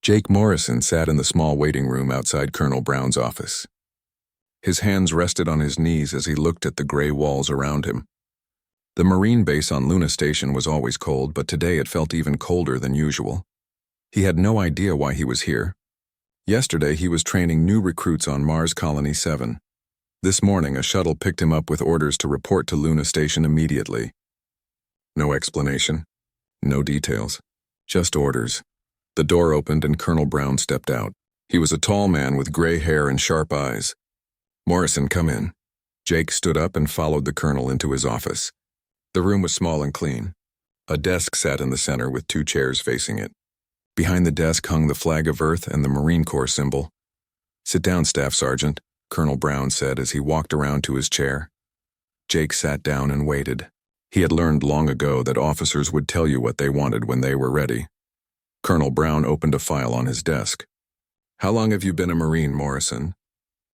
Jake Morrison sat in the small waiting room outside Colonel Brown's office. His hands rested on his knees as he looked at the gray walls around him. The Marine base on Luna Station was always cold, but today it felt even colder than usual. He had no idea why he was here. Yesterday he was training new recruits on Mars Colony 7. This morning a shuttle picked him up with orders to report to Luna Station immediately. No explanation, no details, just orders. The door opened and Colonel Brown stepped out. He was a tall man with gray hair and sharp eyes. "Morrison, come in." Jake stood up and followed the colonel into his office. The room was small and clean. A desk sat in the center with 2 chairs facing it. Behind the desk hung the flag of Earth and the Marine Corps symbol. "Sit down, Staff Sergeant," Colonel Brown said as he walked around to his chair. Jake sat down and waited. He had learned long ago that officers would tell you what they wanted when they were ready. Colonel Brown opened a file on his desk. "How long have you been a Marine, Morrison?"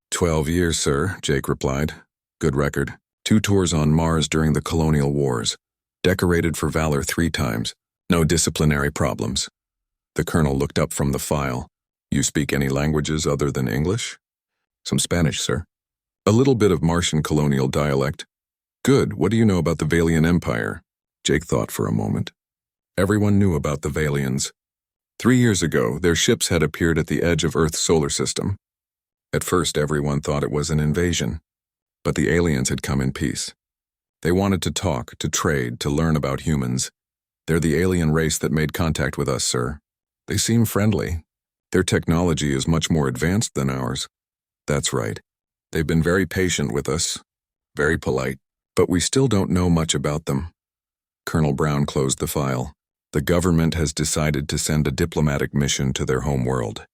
12 years, sir," Jake replied. "Good record. 2 tours on Mars during the colonial wars. Decorated for valor 3 times. No disciplinary problems." The colonel looked up from the file. "You speak any languages other than English?" "Some Spanish, sir." "A little bit of Martian colonial dialect." "Good. What do you know about the Valian Empire?" Jake thought for a moment. Everyone knew about the Valians. 3 years ago, their ships had appeared at the edge of Earth's solar system. At first, everyone thought it was an invasion, but the aliens had come in peace. They wanted to talk, to trade, to learn about humans. "They're the alien race that made contact with us, sir. They seem friendly. Their technology is much more advanced than ours." "That's right. They've been very patient with us, very polite, but we still don't know much about them." Colonel Brown closed the file. "The government has decided to send a diplomatic mission to their home world.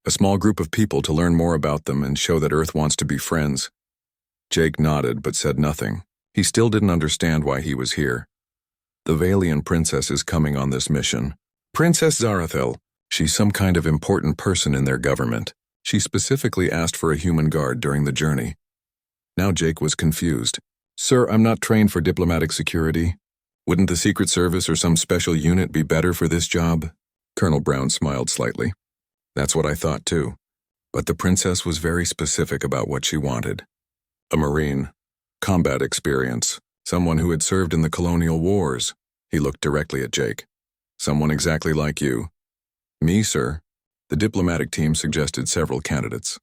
A small group of people to learn more about them and show that Earth wants to be friends." Jake nodded but said nothing. He still didn't understand why he was here. "The Valian princess is coming on this mission. Princess Zarathel. She's some kind of important person in their government. She specifically asked for a human guard during the journey." Now Jake was confused. "Sir, I'm not trained for diplomatic security. Wouldn't the Secret Service or some special unit be better for this job?" Colonel Brown smiled slightly. "That's what I thought too. But the princess was very specific about what she wanted. A Marine, combat experience, someone who had served in the colonial wars." He looked directly at Jake. "Someone exactly like you." "Me, sir?" The diplomatic team suggested several candidates.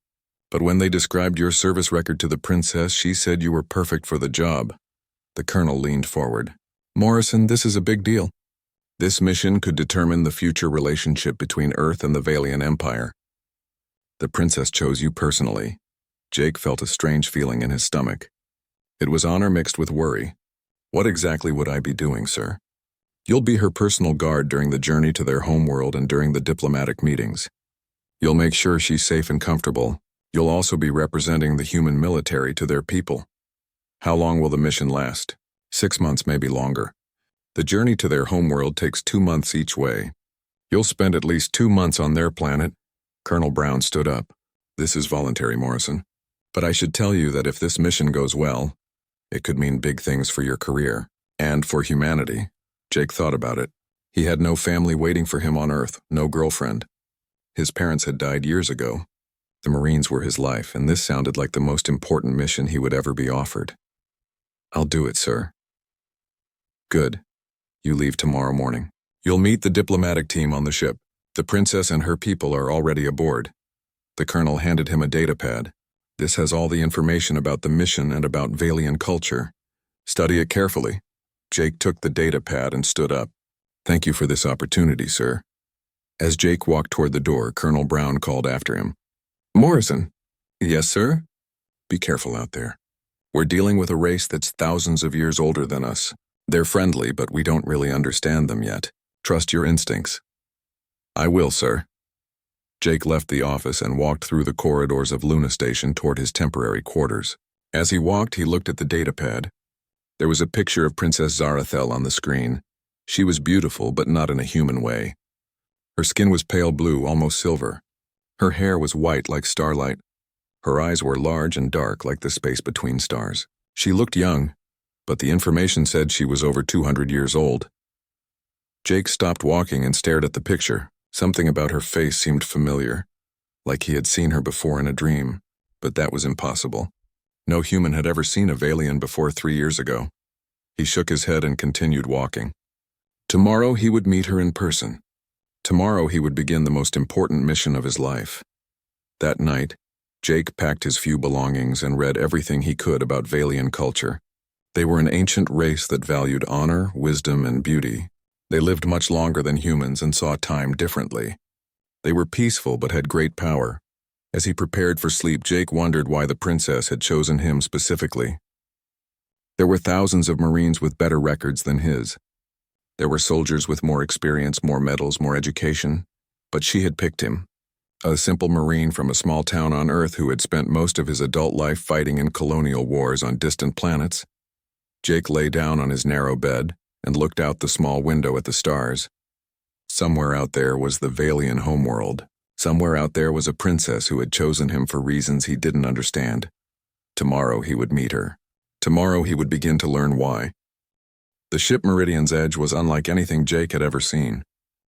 But when they described your service record to the princess, she said you were perfect for the job. The colonel leaned forward. "Morrison, this is a big deal. This mission could determine the future relationship between Earth and the Valian Empire. The princess chose you personally." Jake felt a strange feeling in his stomach. It was honor mixed with worry. "What exactly would I be doing, sir?" "You'll be her personal guard during the journey to their homeworld and during the diplomatic meetings. You'll make sure she's safe and comfortable. You'll also be representing the human military to their people." "How long will the mission last?" 6 months, maybe longer. The journey to their homeworld takes 2 months each way. You'll spend at least 2 months on their planet." Colonel Brown stood up. "This is voluntary, Morrison. But I should tell you that if this mission goes well, it could mean big things for your career and for humanity." Jake thought about it. He had no family waiting for him on Earth, no girlfriend. His parents had died years ago. The Marines were his life, and this sounded like the most important mission he would ever be offered. "I'll do it, sir." "Good. You leave tomorrow morning. You'll meet the diplomatic team on the ship. The princess and her people are already aboard." The colonel handed him a data pad. "This has all the information about the mission and about Valian culture. Study it carefully." Jake took the data pad and stood up. "Thank you for this opportunity, sir." As Jake walked toward the door, Colonel Brown called after him. "Morrison." "Yes, sir?" "Be careful out there. We're dealing with a race that's thousands of years older than us. They're friendly, but we don't really understand them yet. Trust your instincts." "I will, sir." Jake left the office and walked through the corridors of Luna Station toward his temporary quarters. As he walked, he looked at the data pad. There was a picture of Princess Zarathel on the screen. She was beautiful, but not in a human way. Her skin was pale blue, almost silver. Her hair was white like starlight. Her eyes were large and dark like the space between stars. She looked young, but the information said she was over 200 years old. Jake stopped walking and stared at the picture. Something about her face seemed familiar, like he had seen her before in a dream, but that was impossible. No human had ever seen a Valian before 3 years ago. He shook his head and continued walking. Tomorrow he would meet her in person. Tomorrow he would begin the most important mission of his life. That night, Jake packed his few belongings and read everything he could about Valian culture. They were an ancient race that valued honor, wisdom, and beauty. They lived much longer than humans and saw time differently. They were peaceful but had great power. As he prepared for sleep, Jake wondered why the princess had chosen him specifically. There were thousands of Marines with better records than his. There were soldiers with more experience, more medals, more education, but she had picked him. A simple Marine from a small town on Earth who had spent most of his adult life fighting in colonial wars on distant planets. Jake lay down on his narrow bed and looked out the small window at the stars. Somewhere out there was the Valian homeworld. Somewhere out there was a princess who had chosen him for reasons he didn't understand. Tomorrow he would meet her. Tomorrow he would begin to learn why. The ship Meridian's Edge was unlike anything Jake had ever seen.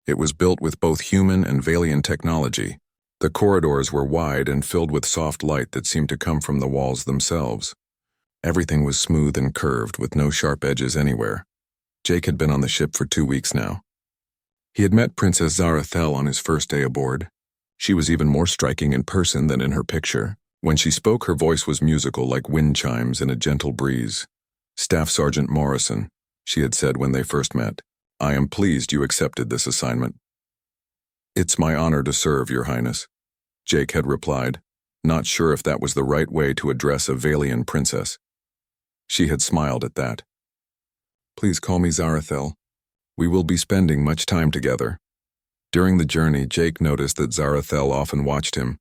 It was built with both human and Valian technology. The corridors were wide and filled with soft light that seemed to come from the walls themselves. Everything was smooth and curved, with no sharp edges anywhere. Jake had been on the ship for 2 weeks now. He had met Princess Zarathel on his first day aboard. She was even more striking in person than in her picture. When she spoke, her voice was musical, like wind chimes in a gentle breeze. "Staff Sergeant Morrison," she had said when they first met, "I am pleased you accepted this assignment." "It's my honor to serve, Your Highness," Jake had replied, not sure if that was the right way to address a Valian princess. She had smiled at that. "Please call me Zarathel. We will be spending much time together." During the journey, Jake noticed that Zarathel often watched him,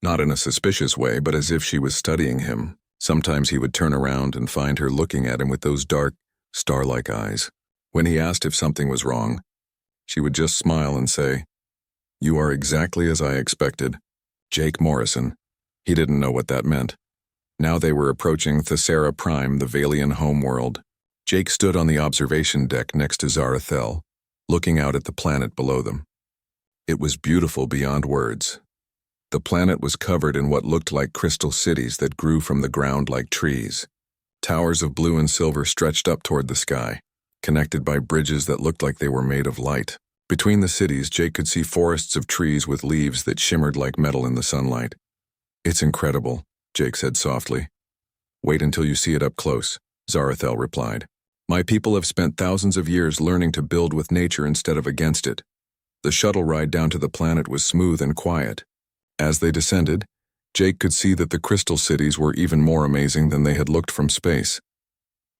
not in a suspicious way, but as if she was studying him. Sometimes he would turn around and find her looking at him with those dark, star-like eyes. When he asked if something was wrong, she would just smile and say, "You are exactly as I expected." Jake Morrison. He didn't know what that meant. Now they were approaching Thessera Prime, the Valian homeworld. Jake stood on the observation deck next to Zarathel, looking out at the planet below them. It was beautiful beyond words. The planet was covered in what looked like crystal cities that grew from the ground like trees. Towers of blue and silver stretched up toward the sky, connected by bridges that looked like they were made of light. Between the cities, Jake could see forests of trees with leaves that shimmered like metal in the sunlight. "It's incredible," Jake said softly. "Wait until you see it up close," Zarathel replied. "My people have spent thousands of years learning to build with nature instead of against it." The shuttle ride down to the planet was smooth and quiet. As they descended, Jake could see that the crystal cities were even more amazing than they had looked from space.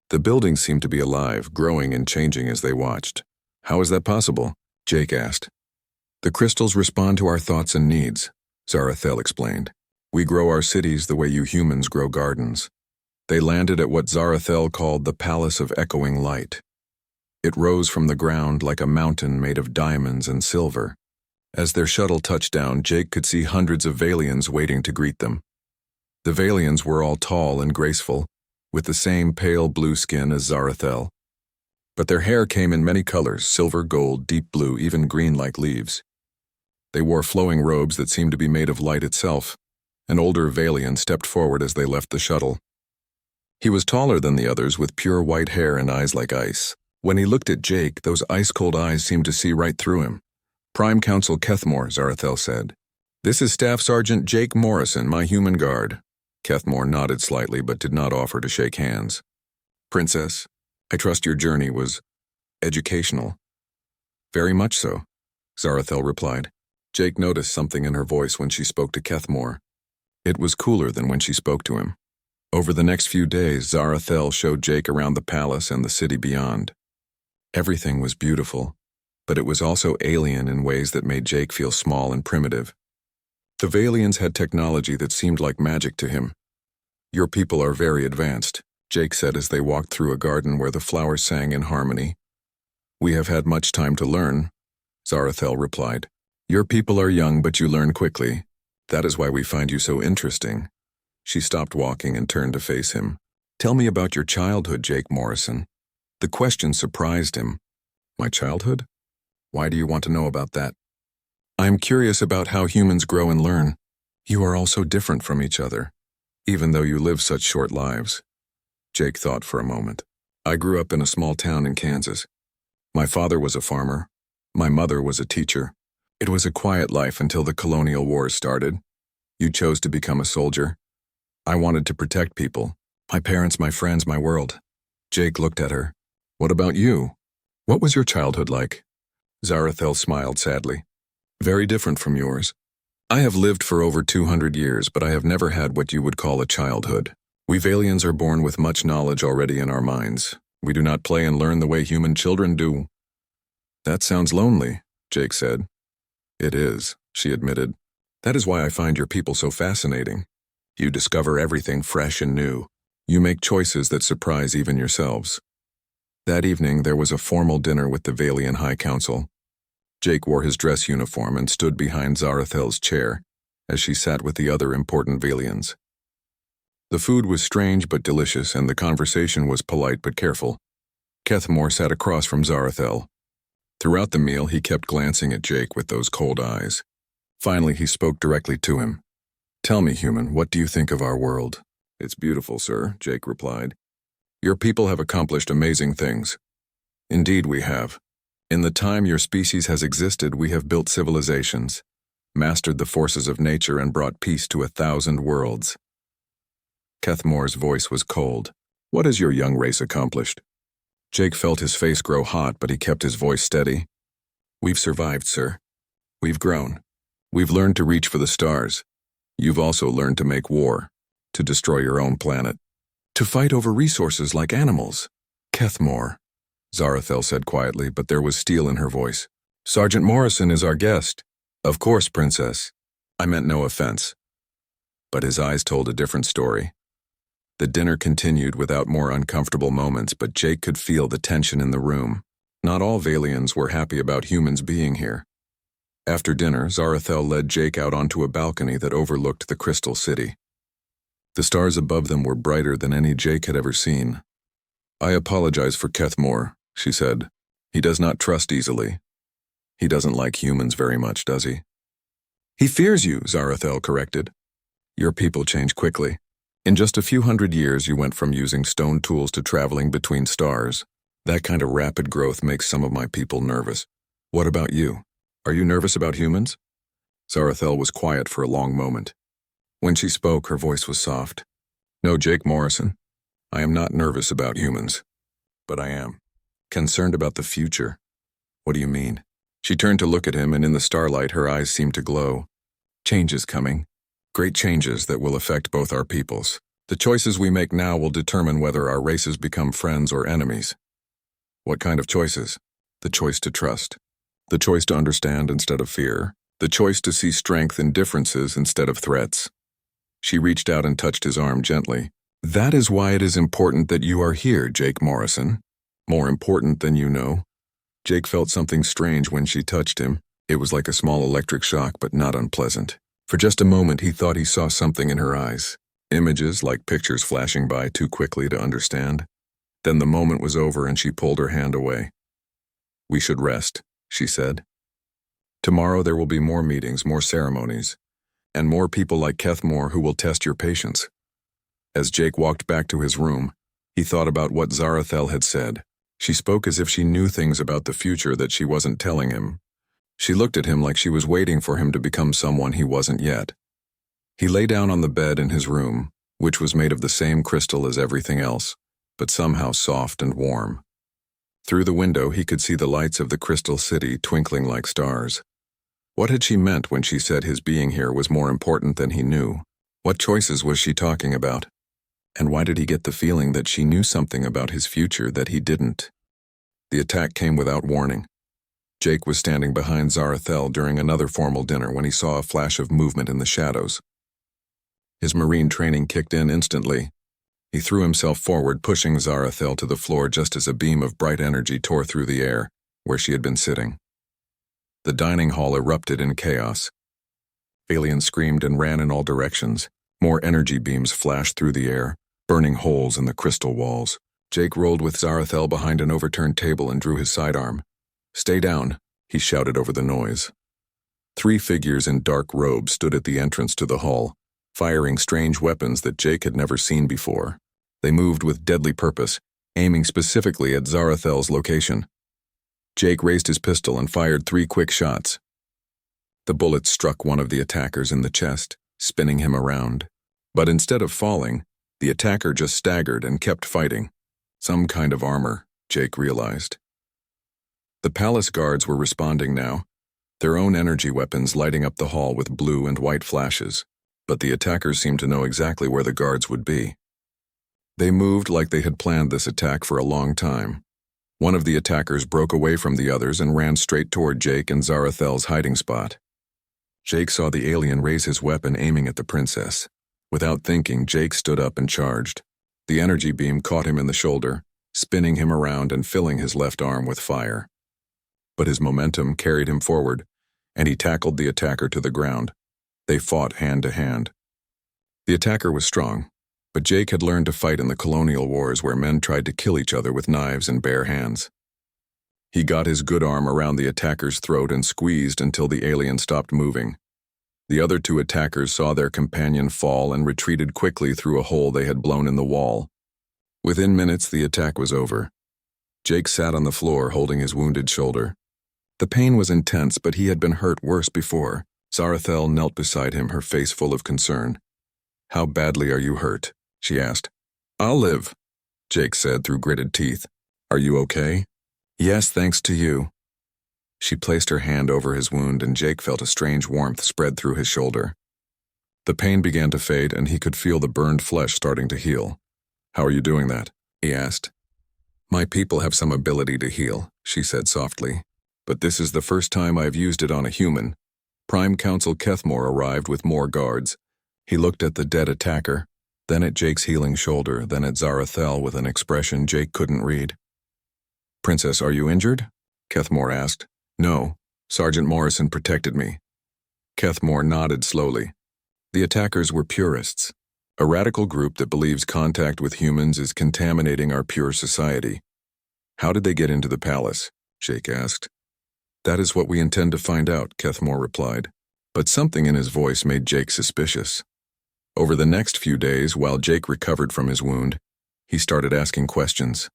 The buildings seemed to be alive, growing and changing as they watched. "How is that possible?" Jake asked. "The crystals respond to our thoughts and needs," Zarathel explained. "We grow our cities the way you humans grow gardens." They landed at what Zarathel called the Palace of Echoing Light. It rose from the ground like a mountain made of diamonds and silver. As their shuttle touched down, Jake could see hundreds of Valians waiting to greet them. The Valians were all tall and graceful, with the same pale blue skin as Zarathel. But their hair came in many colors: silver, gold, deep blue, even green like leaves. They wore flowing robes that seemed to be made of light itself. An older Valian stepped forward as they left the shuttle. He was taller than the others, with pure white hair and eyes like ice. When he looked at Jake, those ice-cold eyes seemed to see right through him. "Prime Counsel Kethmore," Zarathel said. "This is Staff Sergeant Jake Morrison, my human guard." Kethmore nodded slightly but did not offer to shake hands. "Princess, I trust your journey was educational." "Very much so," Zarathel replied. Jake noticed something in her voice when she spoke to Kethmore. It was cooler than when she spoke to him. Over the next few days, Zarathel showed Jake around the palace and the city beyond. Everything was beautiful, but it was also alien in ways that made Jake feel small and primitive. The Valians had technology that seemed like magic to him. "Your people are very advanced," Jake said as they walked through a garden where the flowers sang in harmony. "We have had much time to learn," Zarathel replied. "Your people are young, but you learn quickly. That is why we find you so interesting." She stopped walking and turned to face him. "Tell me about your childhood, Jake Morrison." The question surprised him. "My childhood? Why do you want to know about that?" I'm curious about how humans grow and learn. You are all so different from each other, even though you live such short lives. Jake thought for a moment. I grew up in a small town in Kansas. My father was a farmer. My mother was a teacher. It was a quiet life until the colonial wars started. You chose to become a soldier. I wanted to protect people. My parents, my friends, my world. Jake looked at her. What about you? What was your childhood like? Zarathel smiled sadly. Very different from yours. I have lived for over 200 years, but I have never had what you would call a childhood. We Valians are born with much knowledge already in our minds. We do not play and learn the way human children do. That sounds lonely, Jake said. It is, she admitted. That is why I find your people so fascinating. You discover everything fresh and new. You make choices that surprise even yourselves. That evening, there was a formal dinner with the Valian High Council. Jake wore his dress uniform and stood behind Zarathel's chair as she sat with the other important Valians. The food was strange but delicious, and the conversation was polite but careful. Kethmore sat across from Zarathel. Throughout the meal, he kept glancing at Jake with those cold eyes. Finally, he spoke directly to him. Tell me, human, what do you think of our world? It's beautiful, sir, Jake replied. Your people have accomplished amazing things. Indeed, we have. In the time your species has existed, we have built civilizations, mastered the forces of nature, and brought peace to 1,000 worlds. Kethmore's voice was cold. What has your young race accomplished? Jake felt his face grow hot, but he kept his voice steady. We've survived, sir. We've grown. We've learned to reach for the stars. You've also learned to make war, to destroy your own planet, to fight over resources like animals. Kethmore, Zarathel said quietly, but there was steel in her voice. Sergeant Morrison is our guest. Of course, Princess. I meant no offense. But his eyes told a different story. The dinner continued without more uncomfortable moments, but Jake could feel the tension in the room. Not all Valians were happy about humans being here. After dinner, Zarathel led Jake out onto a balcony that overlooked the Crystal City. The stars above them were brighter than any Jake had ever seen. I apologize for Kethmore, she said. He does not trust easily. He doesn't like humans very much, does he? He fears you, Zarathel corrected. Your people change quickly. In just a few hundred years, you went from using stone tools to traveling between stars. That kind of rapid growth makes some of my people nervous. What about you? Are you nervous about humans? Zarathel was quiet for a long moment. When she spoke, her voice was soft. No, Jake Morrison. I am not nervous about humans. But I am concerned about the future. What do you mean? She turned to look at him, and in the starlight, her eyes seemed to glow. Change is coming. Great changes that will affect both our peoples. The choices we make now will determine whether our races become friends or enemies. What kind of choices? The choice to trust. The choice to understand instead of fear. The choice to see strength in differences instead of threats. She reached out and touched his arm gently. That is why it is important that you are here, Jake Morrison. More important than you know. Jake felt something strange when she touched him. It was like a small electric shock, but not unpleasant. For just a moment, he thought he saw something in her eyes. Images like pictures flashing by too quickly to understand. Then the moment was over and she pulled her hand away. We should rest, she said. Tomorrow there will be more meetings, more ceremonies, and more people like Kethmore who will test your patience. As Jake walked back to his room, he thought about what Zarathel had said. She spoke as if she knew things about the future that she wasn't telling him. She looked at him like she was waiting for him to become someone he wasn't yet. He lay down on the bed in his room, which was made of the same crystal as everything else, but somehow soft and warm. Through the window, he could see the lights of the Crystal City twinkling like stars. What had she meant when she said his being here was more important than he knew? What choices was she talking about? And why did he get the feeling that she knew something about his future that he didn't? The attack came without warning. Jake was standing behind Zarathel during another formal dinner when he saw a flash of movement in the shadows. His marine training kicked in instantly. He threw himself forward, pushing Zarathel to the floor just as a beam of bright energy tore through the air, where she had been sitting. The dining hall erupted in chaos. Aliens screamed and ran in all directions. More energy beams flashed through the air, burning holes in the crystal walls. Jake rolled with Zarathel behind an overturned table and drew his sidearm. Stay down, he shouted over the noise. 3 figures in dark robes stood at the entrance to the hall, firing strange weapons that Jake had never seen before. They moved with deadly purpose, aiming specifically at Zarathel's location. Jake raised his pistol and fired 3 quick shots. The bullets struck one of the attackers in the chest, spinning him around. But instead of falling, the attacker just staggered and kept fighting. Some kind of armor, Jake realized. The palace guards were responding now, their own energy weapons lighting up the hall with blue and white flashes, but the attackers seemed to know exactly where the guards would be. They moved like they had planned this attack for a long time. One of the attackers broke away from the others and ran straight toward Jake and Zarathel's hiding spot. Jake saw the alien raise his weapon aiming at the princess. Without thinking, Jake stood up and charged. The energy beam caught him in the shoulder, spinning him around and filling his left arm with fire. But his momentum carried him forward, and he tackled the attacker to the ground. They fought hand to hand. The attacker was strong, but Jake had learned to fight in the colonial wars where men tried to kill each other with knives and bare hands. He got his good arm around the attacker's throat and squeezed until the alien stopped moving. The other 2 attackers saw their companion fall and retreated quickly through a hole they had blown in the wall. Within minutes, the attack was over. Jake sat on the floor holding his wounded shoulder. The pain was intense, but he had been hurt worse before. Zarathel knelt beside him, her face full of concern. "How badly are you hurt?" she asked. "I'll live," Jake said through gritted teeth. "Are you okay?" "Yes, thanks to you." She placed her hand over his wound and Jake felt a strange warmth spread through his shoulder. The pain began to fade and he could feel the burned flesh starting to heal. "How are you doing that?" he asked. "My people have some ability to heal," she said softly. "But this is the first time I've used it on a human." Prime Counsel Kethmore arrived with more guards. He looked at the dead attacker, then at Jake's healing shoulder, then at Zarathel with an expression Jake couldn't read. "Princess, are you injured?" Kethmore asked. "No, Sergeant Morrison protected me." Kethmore nodded slowly. The attackers were purists, a radical group that believes contact with humans is contaminating our pure society. "How did they get into the palace?" Jake asked. "That is what we intend to find out," Kethmore replied. But something in his voice made Jake suspicious. Over the next few days, while Jake recovered from his wound, he started asking questions.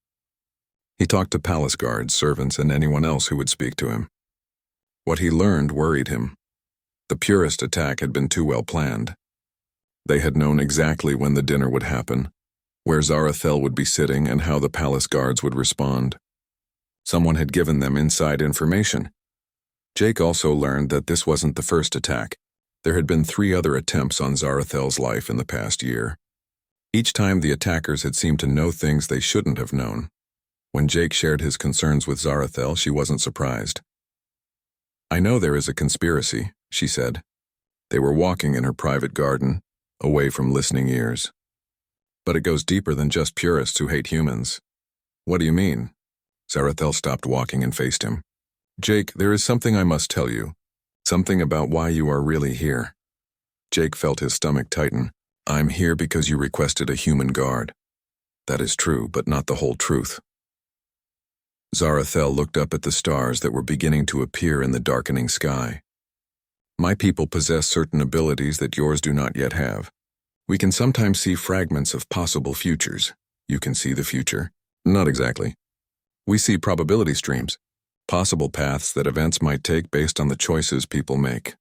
He talked to palace guards, servants, and anyone else who would speak to him. What he learned worried him. The purist attack had been too well planned. They had known exactly when the dinner would happen, where Zarathel would be sitting, and how the palace guards would respond. Someone had given them inside information. Jake also learned that this wasn't the first attack. There had been 3 other attempts on Zarathel's life in the past year. Each time the attackers had seemed to know things they shouldn't have known. When Jake shared his concerns with Zarathel, she wasn't surprised. "I know there is a conspiracy," she said. They were walking in her private garden, away from listening ears. "But it goes deeper than just purists who hate humans." "What do you mean?" Zarathel stopped walking and faced him. "Jake, there is something I must tell you. Something about why you are really here." Jake felt his stomach tighten. "I'm here because you requested a human guard." "That is true, but not the whole truth." Zarathel looked up at the stars that were beginning to appear in the darkening sky. "My people possess certain abilities that yours do not yet have. We can sometimes see fragments of possible futures. You can see the future." "Not exactly. We see probability streams, possible paths that events might take based on the choices people make."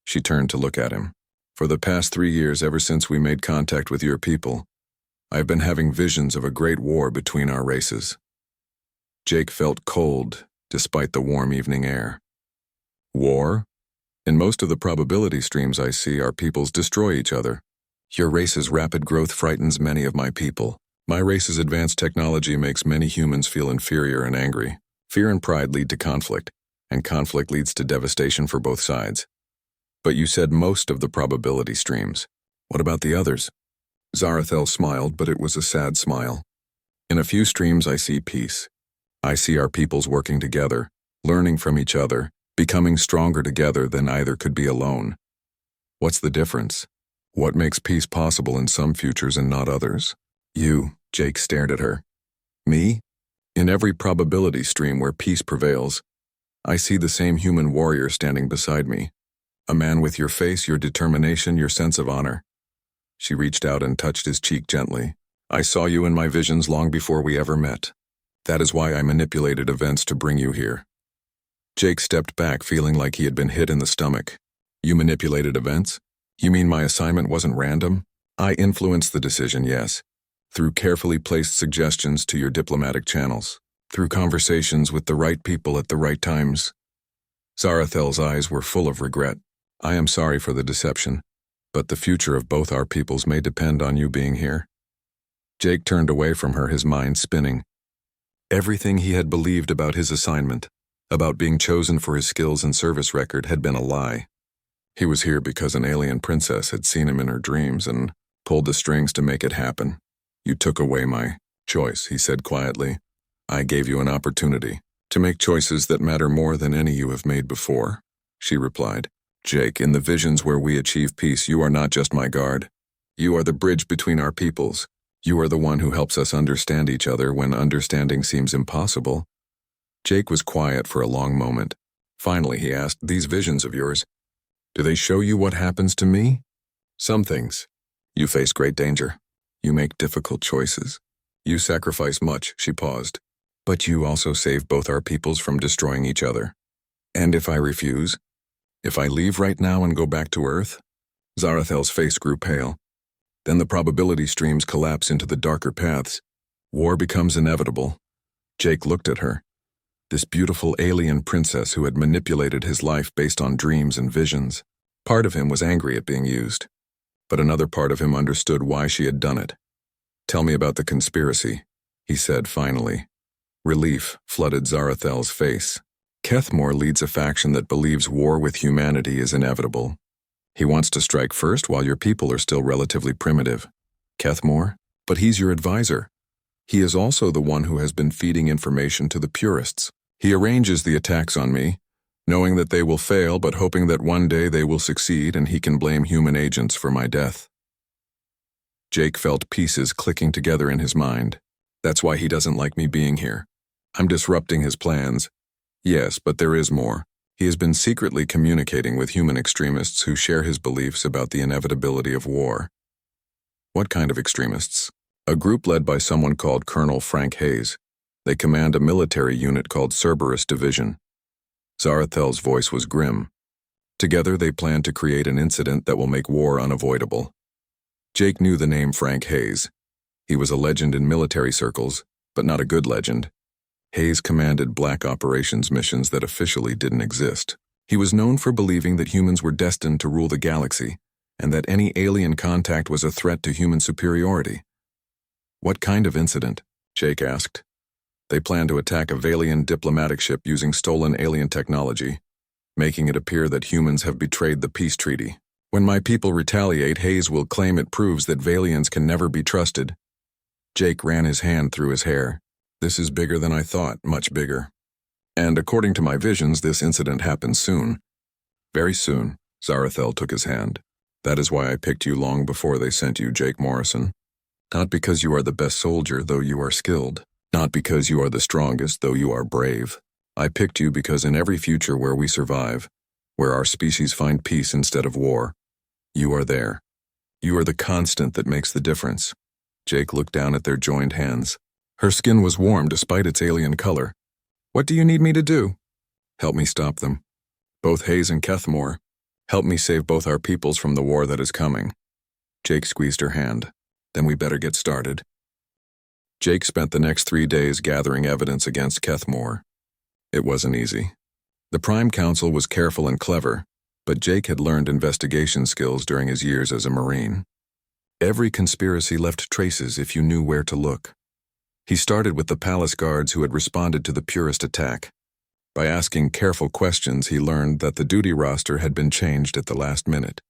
She turned to look at him. "For the past 3 years, ever since we made contact with your people, I've been having visions of a great war between our races." Jake felt cold, despite the warm evening air. "War? In most of the probability streams I see, our peoples destroy each other. Your race's rapid growth frightens many of my people. My race's advanced technology makes many humans feel inferior and angry. Fear and pride lead to conflict, and conflict leads to devastation for both sides. But you said most of the probability streams. What about the others?" Zarathel smiled, but it was a sad smile. "In a few streams I see peace. I see our peoples working together, learning from each other, becoming stronger together than either could be alone. What's the difference? What makes peace possible in some futures and not others?" "You," Jake stared at her. "Me? In every probability stream where peace prevails, I see the same human warrior standing beside me. A man with your face, your determination, your sense of honor. She reached out and touched his cheek gently. I saw you in my visions long before we ever met. That is why I manipulated events to bring you here. Jake stepped back, feeling like he had been hit in the stomach. You manipulated events? You mean my assignment wasn't random? I influenced the decision, yes. Through carefully placed suggestions to your diplomatic channels. Through conversations with the right people at the right times. Zarathel's eyes were full of regret. I am sorry for the deception, but the future of both our peoples may depend on you being here. Jake turned away from her, his mind spinning. Everything he had believed about his assignment, about being chosen for his skills and service record, had been a lie. He was here because an alien princess had seen him in her dreams and pulled the strings to make it happen. You took away my choice, he said quietly. I gave you an opportunity to make choices that matter more than any you have made before, she replied. Jake, in the visions where we achieve peace, you are not just my guard. You are the bridge between our peoples. You are the one who helps us understand each other when understanding seems impossible. Jake was quiet for a long moment. Finally, he asked, these visions of yours, do they show you what happens to me? Some things. You face great danger. You make difficult choices. You sacrifice much, she paused. But you also save both our peoples from destroying each other. And if I refuse? If I leave right now and go back to Earth? Zarathel's face grew pale. Then the probability streams collapse into the darker paths. War becomes inevitable. Jake looked at her. This beautiful alien princess who had manipulated his life based on dreams and visions. Part of him was angry at being used, but another part of him understood why she had done it. Tell me about the conspiracy, he said finally. Relief flooded Zarathel's face. Kethmore leads a faction that believes war with humanity is inevitable. He wants to strike first while your people are still relatively primitive. Kethmore? But he's your advisor. He is also the one who has been feeding information to the purists. He arranges the attacks on me, knowing that they will fail but hoping that one day they will succeed and he can blame human agents for my death. Jake felt pieces clicking together in his mind. That's why he doesn't like me being here. I'm disrupting his plans. Yes, but there is more. He has been secretly communicating with human extremists who share his beliefs about the inevitability of war. What kind of extremists? A group led by someone called Colonel Frank Hayes. They command a military unit called Cerberus Division. Zarathel's voice was grim. Together they plan to create an incident that will make war unavoidable. Jake knew the name Frank Hayes. He was a legend in military circles, but not a good legend. Hayes commanded black operations missions that officially didn't exist. He was known for believing that humans were destined to rule the galaxy, and that any alien contact was a threat to human superiority. What kind of incident? Jake asked. They plan to attack a Valian diplomatic ship using stolen alien technology, making it appear that humans have betrayed the peace treaty. When my people retaliate, Hayes will claim it proves that Valians can never be trusted. Jake ran his hand through his hair. This is bigger than I thought, much bigger. And according to my visions, this incident happens soon. Very soon, Zarathel took his hand. That is why I picked you long before they sent you, Jake Morrison. Not because you are the best soldier, though you are skilled. Not because you are the strongest, though you are brave. I picked you because in every future where we survive, where our species find peace instead of war, you are there. You are the constant that makes the difference. Jake looked down at their joined hands. Her skin was warm despite its alien color. What do you need me to do? Help me stop them. Both Hayes and Kethmore. Help me save both our peoples from the war that is coming. Jake squeezed her hand. Then we better get started. Jake spent the next 3 days gathering evidence against Kethmore. It wasn't easy. The Prime Council was careful and clever, but Jake had learned investigation skills during his years as a Marine. Every conspiracy left traces if you knew where to look. He started with the palace guards who had responded to the Purist attack. By asking careful questions, he learned that the duty roster had been changed at the last minute.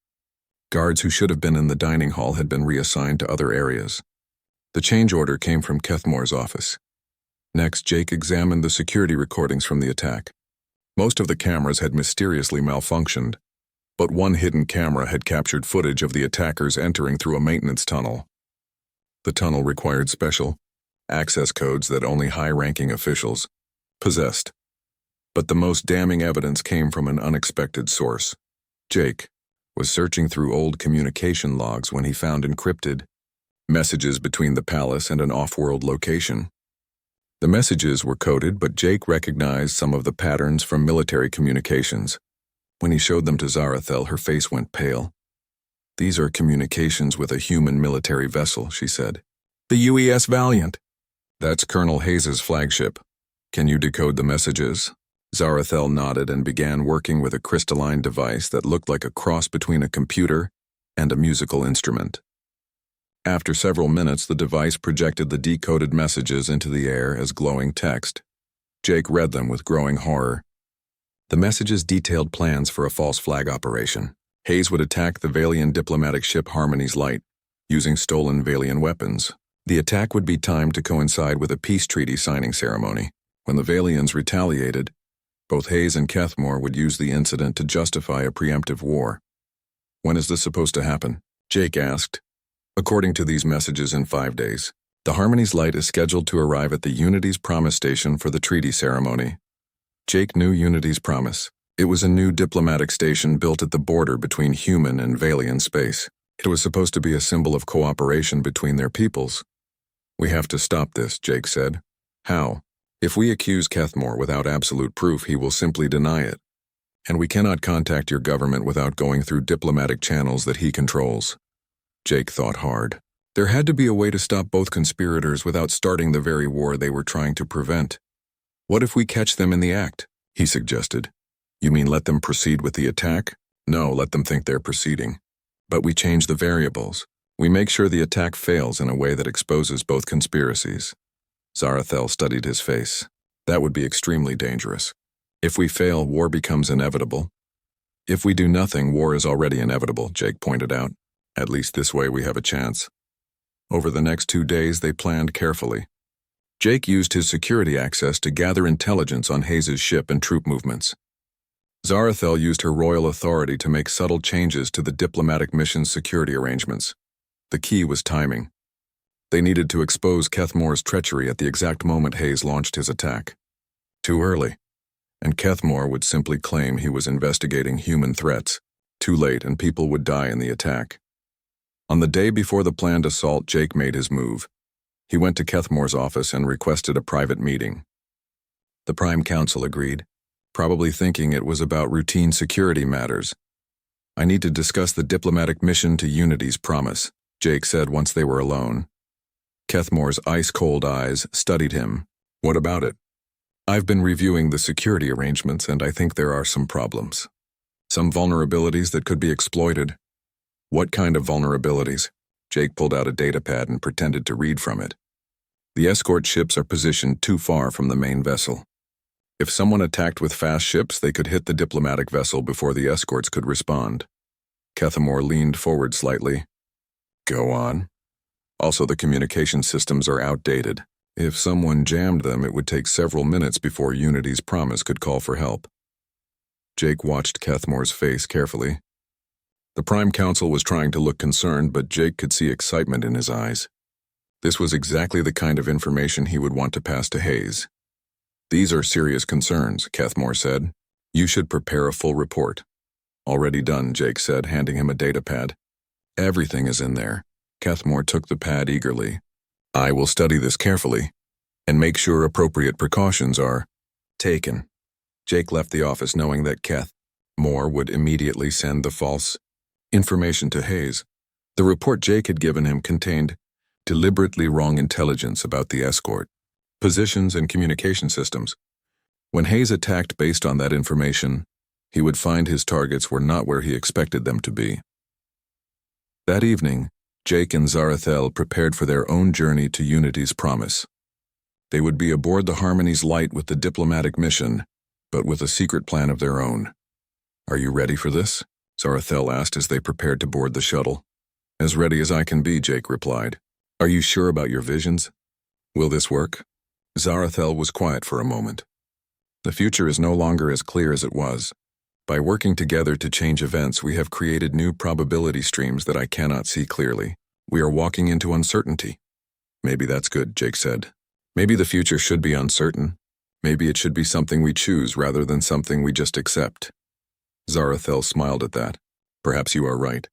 Guards who should have been in the dining hall had been reassigned to other areas. The change order came from Kethmore's office. Next, Jake examined the security recordings from the attack. Most of the cameras had mysteriously malfunctioned, but one hidden camera had captured footage of the attackers entering through a maintenance tunnel. The tunnel required special access codes that only high-ranking officials possessed. But the most damning evidence came from an unexpected source. Jake was searching through old communication logs when he found encrypted messages between the palace and an off-world location. The messages were coded, but Jake recognized some of the patterns from military communications. When he showed them to Zarathel, her face went pale. "These are communications with a human military vessel," she said. "The UES Valiant." "That's Colonel Hayes's flagship. Can you decode the messages?" Zarathel nodded and began working with a crystalline device that looked like a cross between a computer and a musical instrument. After several minutes, the device projected the decoded messages into the air as glowing text. Jake read them with growing horror. The messages detailed plans for a false flag operation. Hayes would attack the Valian diplomatic ship Harmony's Light, using stolen Valian weapons. The attack would be timed to coincide with a peace treaty signing ceremony. When the Valians retaliated, both Hayes and Kethmore would use the incident to justify a preemptive war. "When is this supposed to happen?" Jake asked. "According to these messages, in 5 days. The Harmony's Light is scheduled to arrive at the Unity's Promise station for the treaty ceremony." Jake knew Unity's Promise. It was a new diplomatic station built at the border between human and Valian space. It was supposed to be a symbol of cooperation between their peoples. "We have to stop this," Jake said. "How?" "If we accuse Kethmore without absolute proof, he will simply deny it. And we cannot contact your government without going through diplomatic channels that he controls." Jake thought hard. There had to be a way to stop both conspirators without starting the very war they were trying to prevent. "What if we catch them in the act?" he suggested. "You mean let them proceed with the attack?" "No, let them think they're proceeding. But we change the variables. We make sure the attack fails in a way that exposes both conspiracies." Zarathel studied his face. "That would be extremely dangerous. If we fail, war becomes inevitable." "If we do nothing, war is already inevitable," Jake pointed out. "At least this way we have a chance." Over the next 2 days, they planned carefully. Jake used his security access to gather intelligence on Hayes's ship and troop movements. Zarathel used her royal authority to make subtle changes to the diplomatic mission's security arrangements. The key was timing. They needed to expose Kethmore's treachery at the exact moment Hayes launched his attack. Too early, and Kethmore would simply claim he was investigating human threats. Too late, and people would die in the attack. On the day before the planned assault, Jake made his move. He went to Kethmore's office and requested a private meeting. The Prime Council agreed, probably thinking it was about routine security matters. "I need to discuss the diplomatic mission to Unity's Promise," Jake said once they were alone. Kethmore's ice-cold eyes studied him. "What about it?" "I've been reviewing the security arrangements, and I think there are some problems. Some vulnerabilities that could be exploited." "What kind of vulnerabilities?" Jake pulled out a datapad and pretended to read from it. "The escort ships are positioned too far from the main vessel. If someone attacked with fast ships, they could hit the diplomatic vessel before the escorts could respond." Kethmore leaned forward slightly. "Go on." "Also, the communication systems are outdated. If someone jammed them, it would take several minutes before Unity's Promise could call for help." Jake watched Kethmore's face carefully. The Prime Council was trying to look concerned, but Jake could see excitement in his eyes. This was exactly the kind of information he would want to pass to Hayes. "These are serious concerns," Kethmore said. "You should prepare a full report." "Already done," Jake said, handing him a datapad. "Everything is in there." Kethmore took the pad eagerly. "I will study this carefully and make sure appropriate precautions are taken." Jake left the office knowing that Kethmore would immediately send the false information to Hayes. The report Jake had given him contained deliberately wrong intelligence about the escort, positions, and communication systems. When Hayes attacked based on that information, he would find his targets were not where he expected them to be. That evening, Jake and Zarathel prepared for their own journey to Unity's Promise. They would be aboard the Harmony's Light with the diplomatic mission, but with a secret plan of their own. "Are you ready for this?" Zarathel asked as they prepared to board the shuttle. "As ready as I can be," Jake replied. "Are you sure about your visions? Will this work?" Zarathel was quiet for a moment. "The future is no longer as clear as it was. By working together to change events, we have created new probability streams that I cannot see clearly. We are walking into uncertainty." "Maybe that's good," Jake said. "Maybe the future should be uncertain. Maybe it should be something we choose rather than something we just accept. Zarathel smiled at that. Perhaps you are right.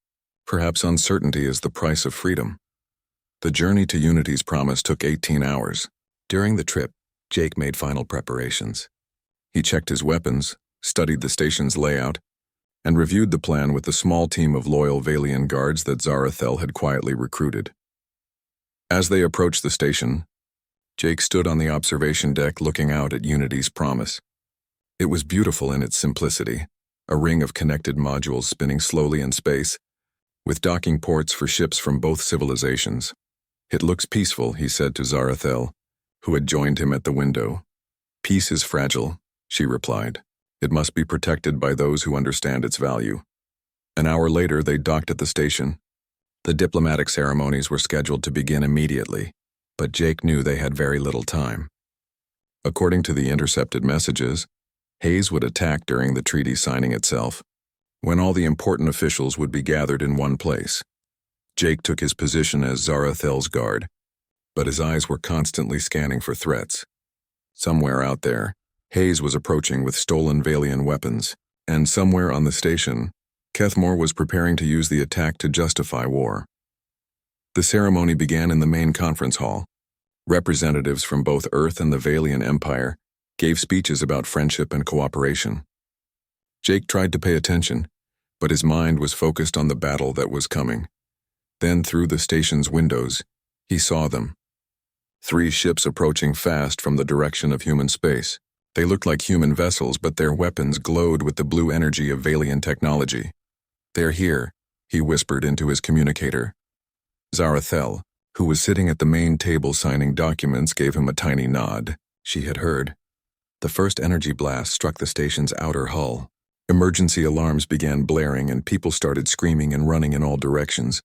Perhaps uncertainty is the price of freedom. The journey to Unity's promise took 18 hours. During the trip, Jake made final preparations. He checked his weapons, studied the station's layout, and reviewed the plan with the small team of loyal Valian guards that Zarathel had quietly recruited. As they approached the station, Jake stood on the observation deck looking out at Unity's promise. It was beautiful in its simplicity, a ring of connected modules spinning slowly in space, with docking ports for ships from both civilizations. It looks peaceful, he said to Zarathel, who had joined him at the window. Peace is fragile, she replied. It must be protected by those who understand its value. An hour later, they docked at the station. The diplomatic ceremonies were scheduled to begin immediately, but Jake knew they had very little time. According to the intercepted messages, Hayes would attack during the treaty signing itself, when all the important officials would be gathered in one place. Jake took his position as Zarathel's guard, but his eyes were constantly scanning for threats. Somewhere out there, Hayes was approaching with stolen Valian weapons, and somewhere on the station, Kethmore was preparing to use the attack to justify war. The ceremony began in the main conference hall. Representatives from both Earth and the Valian Empire gave speeches about friendship and cooperation. Jake tried to pay attention, but his mind was focused on the battle that was coming. Then, through the station's windows, he saw them. 3 ships approaching fast from the direction of human space. They looked like human vessels, but their weapons glowed with the blue energy of Valian technology. "They're here," he whispered into his communicator. Zarathel, who was sitting at the main table signing documents, gave him a tiny nod. She had heard. The first energy blast struck the station's outer hull. Emergency alarms began blaring and people started screaming and running in all directions.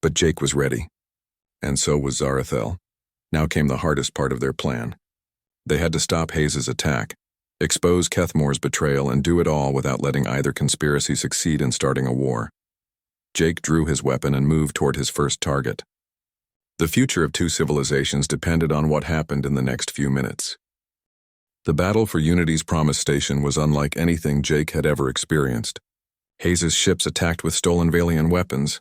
But Jake was ready. And so was Zarathel. Now came the hardest part of their plan. They had to stop Hayes' attack, expose Kethmore's betrayal, and do it all without letting either conspiracy succeed in starting a war. Jake drew his weapon and moved toward his first target. The future of 2 civilizations depended on what happened in the next few minutes. The battle for Unity's Promise Station was unlike anything Jake had ever experienced. Hayes' ships attacked with stolen Valian weapons,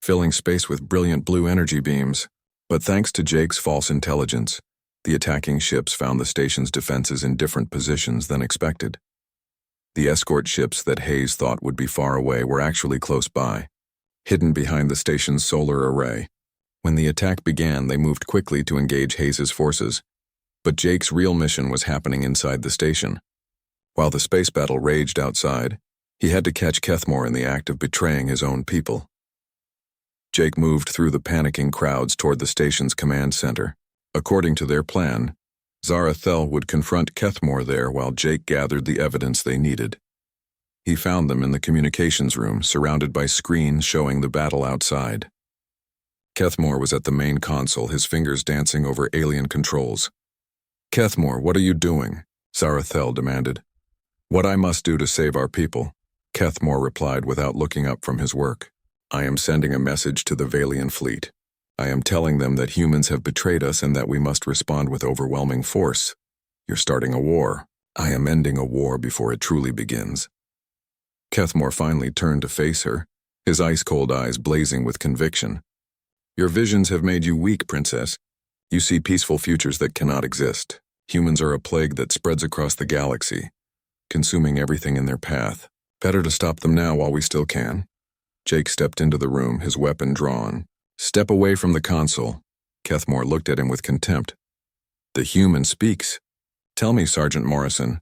filling space with brilliant blue energy beams. But thanks to Jake's false intelligence, the attacking ships found the station's defenses in different positions than expected. The escort ships that Hayes thought would be far away were actually close by, hidden behind the station's solar array. When the attack began, they moved quickly to engage Hayes' forces, but Jake's real mission was happening inside the station. While the space battle raged outside, he had to catch Kethmore in the act of betraying his own people. Jake moved through the panicking crowds toward the station's command center. According to their plan, Zarathel would confront Kethmore there while Jake gathered the evidence they needed. He found them in the communications room, surrounded by screens showing the battle outside. Kethmore was at the main console, his fingers dancing over alien controls. "Kethmore, what are you doing?" Zarathel demanded. "What I must do to save our people," Kethmore replied without looking up from his work. "I am sending a message to the Valian fleet. I am telling them that humans have betrayed us and that we must respond with overwhelming force. You're starting a war. I am ending a war before it truly begins." Kethmore finally turned to face her, his ice-cold eyes blazing with conviction. "Your visions have made you weak, Princess. You see peaceful futures that cannot exist. Humans are a plague that spreads across the galaxy, consuming everything in their path. Better to stop them now while we still can." Jake stepped into the room, his weapon drawn. "Step away from the console." Kethmore looked at him with contempt. "The human speaks. Tell me, Sergeant Morrison,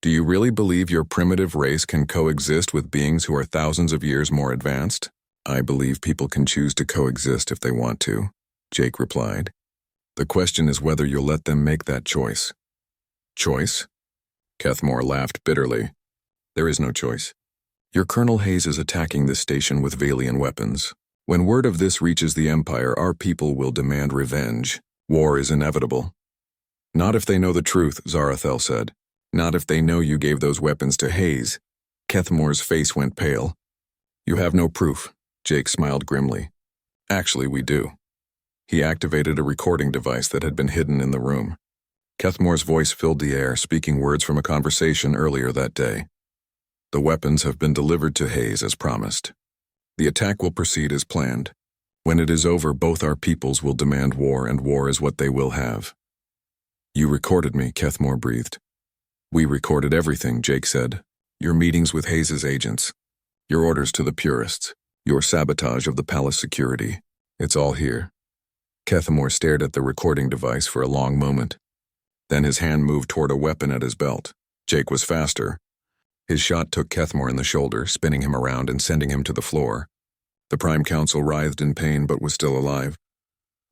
do you really believe your primitive race can coexist with beings who are thousands of years more advanced?" "I believe people can choose to coexist if they want to," Jake replied. "The question is whether you'll let them make that choice." "Choice?" Kethmore laughed bitterly. "There is no choice. Your Colonel Hayes is attacking this station with Valian weapons. When word of this reaches the Empire, our people will demand revenge. War is inevitable." "Not if they know the truth," Zarathel said. "Not if they know you gave those weapons to Hayes." Kethmore's face went pale. "You have no proof," Jake smiled grimly. "Actually, we do." He activated a recording device that had been hidden in the room. Kethmore's voice filled the air, speaking words from a conversation earlier that day. The weapons have been delivered to Hayes as promised. The attack will proceed as planned. When it is over, both our peoples will demand war, and war is what they will have. You recorded me, Kethmore breathed. We recorded everything, Jake said. Your meetings with Hayes's agents. Your orders to the purists. Your sabotage of the palace security. It's all here. Kethmore stared at the recording device for a long moment. Then his hand moved toward a weapon at his belt. Jake was faster. His shot took Kethmore in the shoulder, spinning him around and sending him to the floor. The Prime Council writhed in pain but was still alive.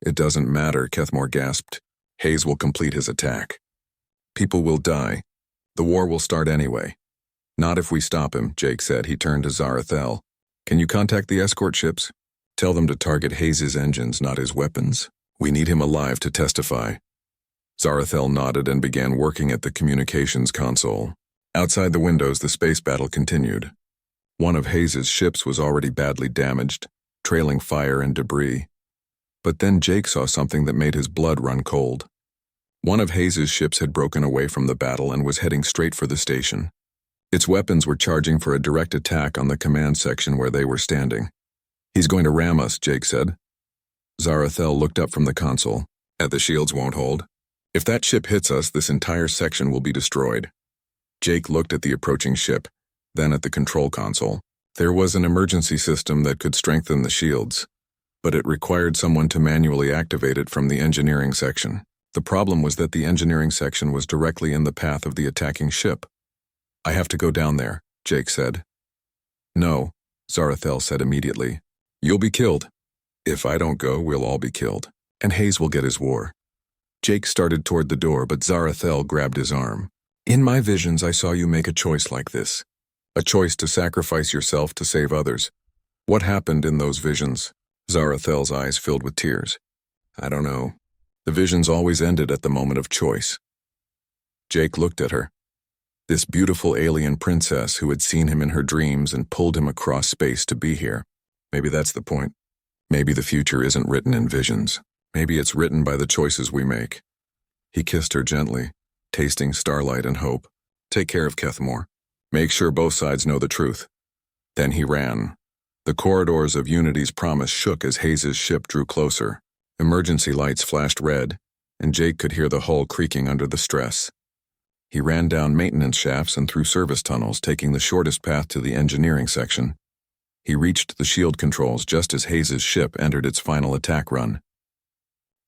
It doesn't matter, Kethmore gasped. Hayes will complete his attack. People will die. The war will start anyway. Not if we stop him, Jake said. He turned to Zarathel. Can you contact the escort ships? Tell them to target Hayes's engines, not his weapons. We need him alive to testify. Zarathel nodded and began working at the communications console. Outside the windows, the space battle continued. One of Hayes's ships was already badly damaged, trailing fire and debris. But then Jake saw something that made his blood run cold. One of Hayes's ships had broken away from the battle and was heading straight for the station. Its weapons were charging for a direct attack on the command section where they were standing. He's going to ram us, Jake said. Zarathel looked up from the console. The shields won't hold. If that ship hits us, this entire section will be destroyed. Jake looked at the approaching ship, then at the control console. There was an emergency system that could strengthen the shields, but it required someone to manually activate it from the engineering section. The problem was that the engineering section was directly in the path of the attacking ship. I have to go down there, Jake said. No, Zarathel said immediately. You'll be killed. If I don't go, we'll all be killed, and Hayes will get his war. Jake started toward the door, but Zarathel grabbed his arm. In my visions, I saw you make a choice like this. A choice to sacrifice yourself to save others. What happened in those visions? Zarathel's eyes filled with tears. I don't know. The visions always ended at the moment of choice. Jake looked at her. This beautiful alien princess who had seen him in her dreams and pulled him across space to be here. Maybe that's the point. Maybe the future isn't written in visions. Maybe it's written by the choices we make. He kissed her gently, tasting starlight and hope. Take care of Kethmore. Make sure both sides know the truth. Then he ran. The corridors of Unity's promise shook as Hayes's ship drew closer. Emergency lights flashed red, and Jake could hear the hull creaking under the stress. He ran down maintenance shafts and through service tunnels, taking the shortest path to the engineering section. He reached the shield controls just as Hayes's ship entered its final attack run.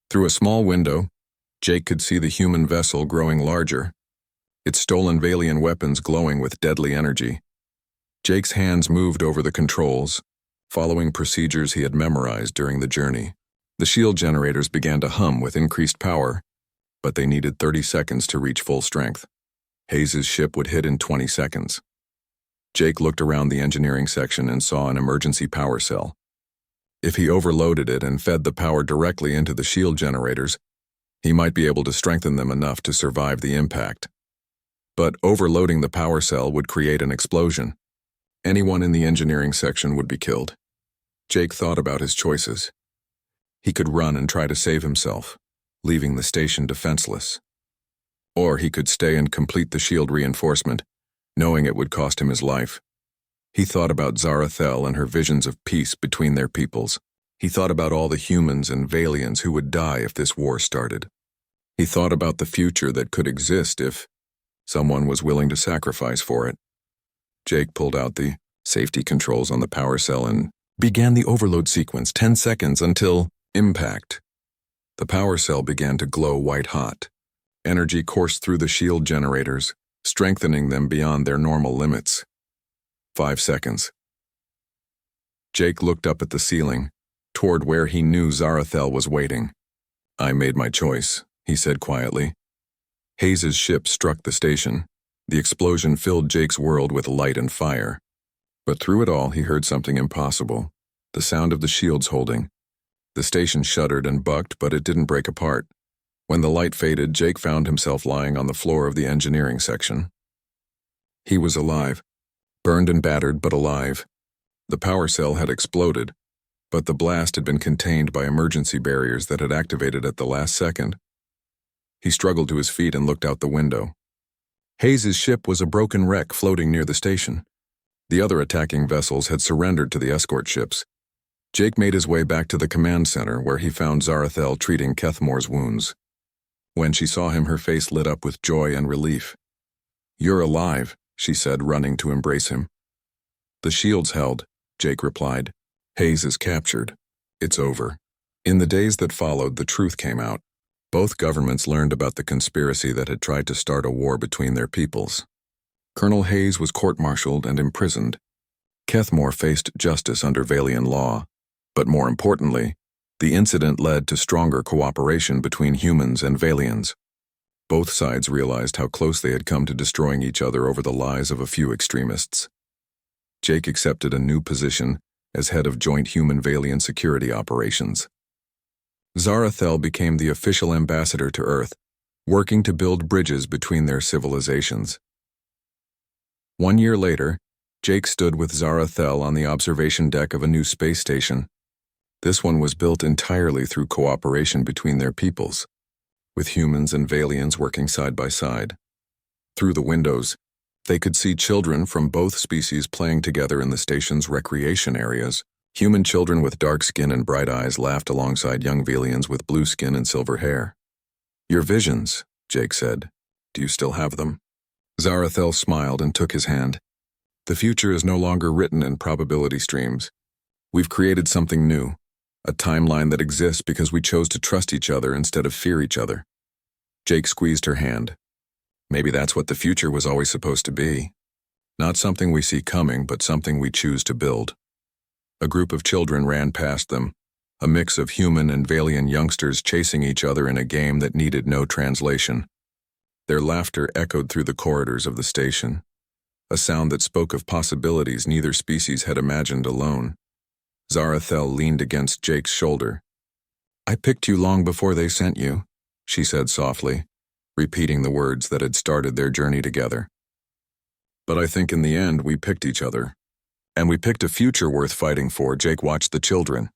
Through a small window, Jake could see the human vessel growing larger, its stolen Valian weapons glowing with deadly energy. Jake's hands moved over the controls, following procedures he had memorized during the journey. The shield generators began to hum with increased power, but they needed 30 seconds to reach full strength. Hayes's ship would hit in 20 seconds. Jake looked around the engineering section and saw an emergency power cell. If he overloaded it and fed the power directly into the shield generators, he might be able to strengthen them enough to survive the impact. But overloading the power cell would create an explosion. Anyone in the engineering section would be killed. Jake thought about his choices. He could run and try to save himself, leaving the station defenseless. Or he could stay and complete the shield reinforcement, knowing it would cost him his life. He thought about Zarathel and her visions of peace between their peoples. He thought about all the humans and Valians who would die if this war started. He thought about the future that could exist if someone was willing to sacrifice for it. Jake pulled out the safety controls on the power cell and began the overload sequence, 10 seconds until impact. The power cell began to glow white-hot. Energy coursed through the shield generators, strengthening them beyond their normal limits. 5 seconds. Jake looked up at the ceiling, toward where he knew Zarathel was waiting. I made my choice, he said quietly. Hayes's ship struck the station. The explosion filled Jake's world with light and fire. But through it all, he heard something impossible, the sound of the shields holding. The station shuddered and bucked, but it didn't break apart. When the light faded, Jake found himself lying on the floor of the engineering section. He was alive, burned and battered, but alive. The power cell had exploded, but the blast had been contained by emergency barriers that had activated at the last second. He struggled to his feet and looked out the window. Hayes's ship was a broken wreck floating near the station. The other attacking vessels had surrendered to the escort ships. Jake made his way back to the command center where he found Zarathel treating Kethmore's wounds. When she saw him, her face lit up with joy and relief. "You're alive," she said, running to embrace him. "The shield's held," Jake replied. "Hayes is captured. It's over." In the days that followed, the truth came out. Both governments learned about the conspiracy that had tried to start a war between their peoples. Colonel Hayes was court-martialed and imprisoned. Kethmore faced justice under Valian law. But more importantly, the incident led to stronger cooperation between humans and Valians. Both sides realized how close they had come to destroying each other over the lies of a few extremists. Jake accepted a new position as head of Joint Human-Valian Security Operations. Zarathel became the official ambassador to Earth, working to build bridges between their civilizations. 1 year later, Jake stood with Zarathel on the observation deck of a new space station. This one was built entirely through cooperation between their peoples, with humans and Valians working side by side. Through the windows, they could see children from both species playing together in the station's recreation areas. Human children with dark skin and bright eyes laughed alongside young Valians with blue skin and silver hair. "Your visions," Jake said. "Do you still have them?" Zarathel smiled and took his hand. "The future is no longer written in probability streams. We've created something new, a timeline that exists because we chose to trust each other instead of fear each other." Jake squeezed her hand. "Maybe that's what the future was always supposed to be. Not something we see coming, but something we choose to build." A group of children ran past them, a mix of human and Valian youngsters chasing each other in a game that needed no translation. Their laughter echoed through the corridors of the station, a sound that spoke of possibilities neither species had imagined alone. Zarathel leaned against Jake's shoulder. "I picked you long before they sent you," she said softly, repeating the words that had started their journey together. "But I think in the end we picked each other. And we picked a future worth fighting for." Jake watched the children,